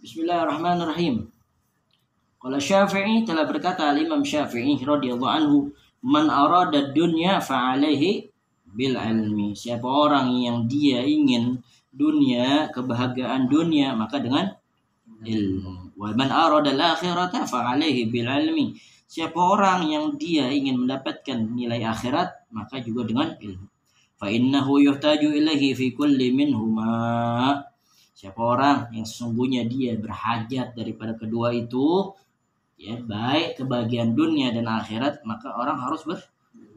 Bismillahirrahmanirrahim. Qala Syafi'i, telah berkata Imam Syafi'i radhiyallahu anhu, man arada dunya fa'alaihi bil ilmi. Siapa orang yang dia ingin dunia, kebahagiaan dunia, maka dengan ilmu. Wa man arada al-akhirata fa'alaihi bil ilmi. Siapa orang yang dia ingin mendapatkan nilai akhirat, maka juga dengan ilmu. Fa innahu yuhtaju ilaihi fi kulli minhuma. Siapa orang yang sesungguhnya dia berhajat daripada kedua itu, ya, baik kebahagiaan dunia dan akhirat, maka orang harus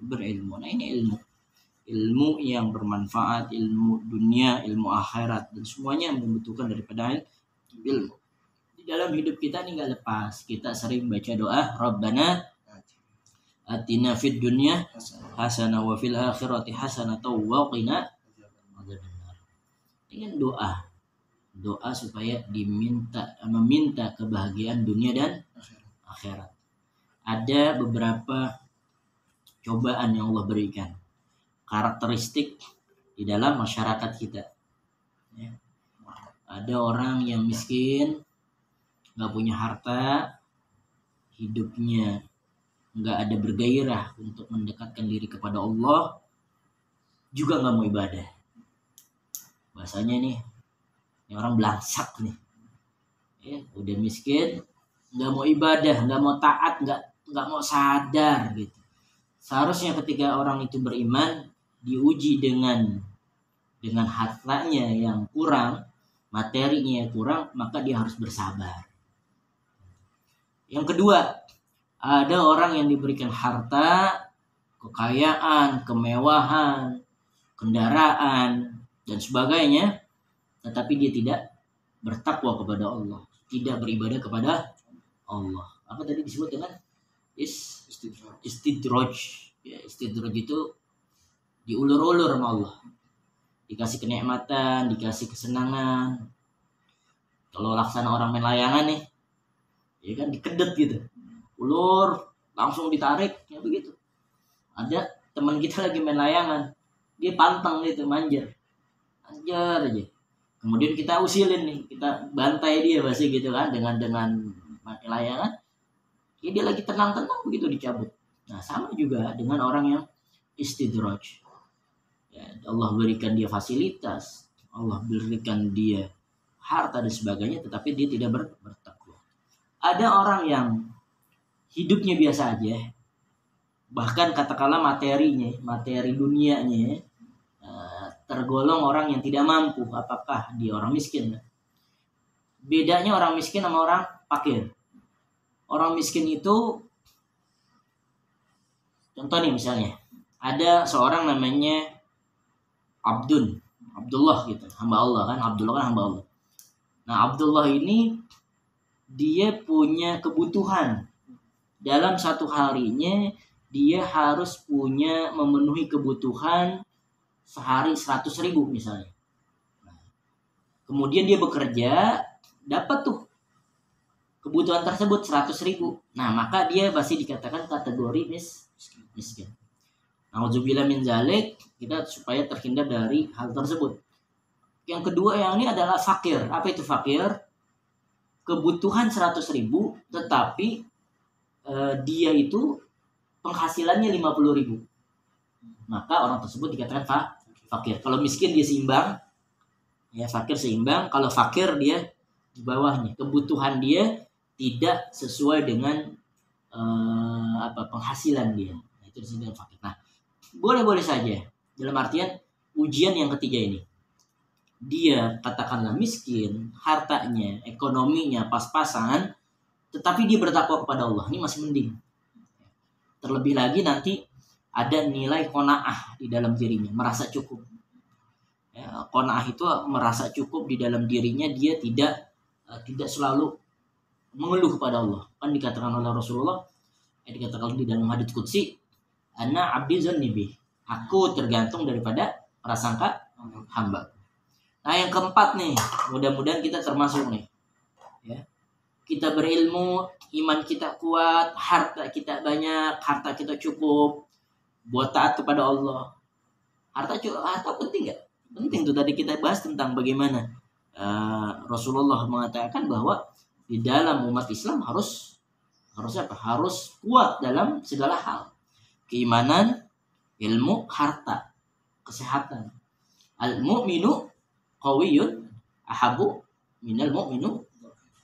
berilmu. Nah, ini ilmu yang bermanfaat, ilmu dunia, ilmu akhirat, dan semuanya membutuhkan daripada ilmu. Di dalam hidup kita ini nggak lepas, kita sering baca doa Rabbana atina fid dunya hasanah wa fil akhirati hasanah wa qina adzabannar. Ini doa supaya meminta kebahagiaan dunia dan akhirat. Ada beberapa cobaan yang Allah berikan, karakteristik di dalam masyarakat kita. Ya. Ada orang yang miskin, nggak punya harta, hidupnya nggak ada bergairah untuk mendekatkan diri kepada Allah, juga nggak mau ibadah. Bahasanya nih, ini orang belangsak nih, ya, udah miskin, nggak mau ibadah, nggak mau taat, nggak mau sadar gitu. Seharusnya ketika orang itu beriman, diuji dengan hartanya yang kurang, materinya yang kurang, maka dia harus bersabar. Yang kedua, ada orang yang diberikan harta, kekayaan, kemewahan, kendaraan, dan sebagainya, tetapi dia tidak bertakwa kepada Allah, tidak beribadah kepada Allah. Apa tadi disebut dengan istidraj? Ya, istidraj itu diulur-ulur sama Allah. Dikasih kenikmatan, dikasih kesenangan. Kalau laksana orang main layangan nih, ya kan, dikedet gitu. Ulur, langsung ditarik, ya begitu. Ada teman kita lagi main layangan, dia pantang gitu, manjer aja. Kemudian kita usilin nih, kita bantai dia pasti gitu kan, dengan pakai layangan. Ya, dia lagi tenang-tenang begitu dicabut. Nah, sama juga dengan orang yang istidraj. Ya, Allah berikan dia fasilitas, Allah berikan dia harta dan sebagainya, tetapi dia tidak bertakwa. Ada orang yang hidupnya biasa aja, bahkan katakanlah materi dunianya, tergolong orang yang tidak mampu. Apakah dia orang miskin? Bedanya orang miskin sama orang fakir. Orang miskin itu, contoh nih misalnya, ada seorang namanya Abdullah gitu, hamba Allah kan, Abdullah kan hamba Allah. Nah, Abdullah ini dia punya kebutuhan. Dalam satu harinya dia harus memenuhi kebutuhan sehari 100.000 misalnya. Nah, kemudian dia bekerja, dapat tuh kebutuhan tersebut 100.000. Nah, maka dia pasti dikatakan kategori miskin. Nauzubillah min zalik, kita supaya terhindar dari hal tersebut. Yang kedua yang ini adalah fakir. Apa itu fakir? Kebutuhan 100.000, tetapi dia itu penghasilannya 50.000. Maka orang tersebut dikatakan fakir. Kalau miskin dia seimbang, ya, fakir seimbang. Kalau fakir dia di bawahnya, kebutuhan dia tidak sesuai dengan penghasilan dia. Nah, itu disebut fakir. Nah, boleh saja dalam artian ujian yang ketiga ini, dia katakanlah miskin, hartanya, ekonominya pas-pasan, tetapi dia bertakwa kepada Allah, ini masih mending. Terlebih lagi nanti ada nilai qanaah di dalam dirinya, merasa cukup. Ya, qanaah itu merasa cukup di dalam dirinya, dia tidak selalu mengeluh kepada Allah. Kan dikatakan oleh Rasulullah, dikatakan di dalam hadits qudsi, ana abdi zanni bi, aku tergantung daripada prasangka hamba. Nah, yang keempat nih, mudah-mudahan kita termasuk nih, ya. Kita berilmu, iman kita kuat, harta kita banyak, harta kita cukup buat taat kepada Allah. Harta penting nggak? Penting tuh, tadi kita bahas tentang bagaimana Rasulullah mengatakan bahwa di dalam umat Islam harus apa? Harus kuat dalam segala hal. Keimanan, ilmu, harta, kesehatan. Al-mu'minu qawiyun ahabu minal mu'minu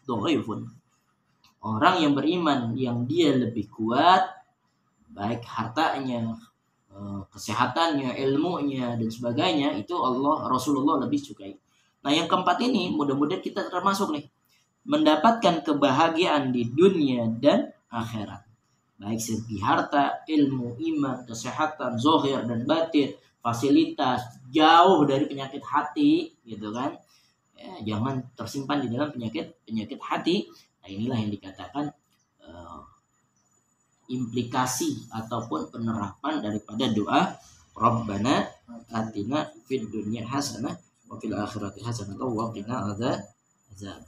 dhaifun. Orang yang beriman yang dia lebih kuat, baik hartanya, kesehatannya, ilmunya dan sebagainya, itu Rasulullah lebih sukai. Nah, yang keempat ini mudah-mudahan kita termasuk nih, mendapatkan kebahagiaan di dunia dan akhirat. Baik segi harta, ilmu, iman, kesehatan, zahir dan batin, fasilitas, jauh dari penyakit hati, gitu kan. Ya, jangan tersimpan di dalam penyakit hati. Nah, inilah yang dikatakan implikasi ataupun penerapan daripada doa Rabbana atina fid dunya hasanah wa fil akhirati hasanah wa qina adzabannar.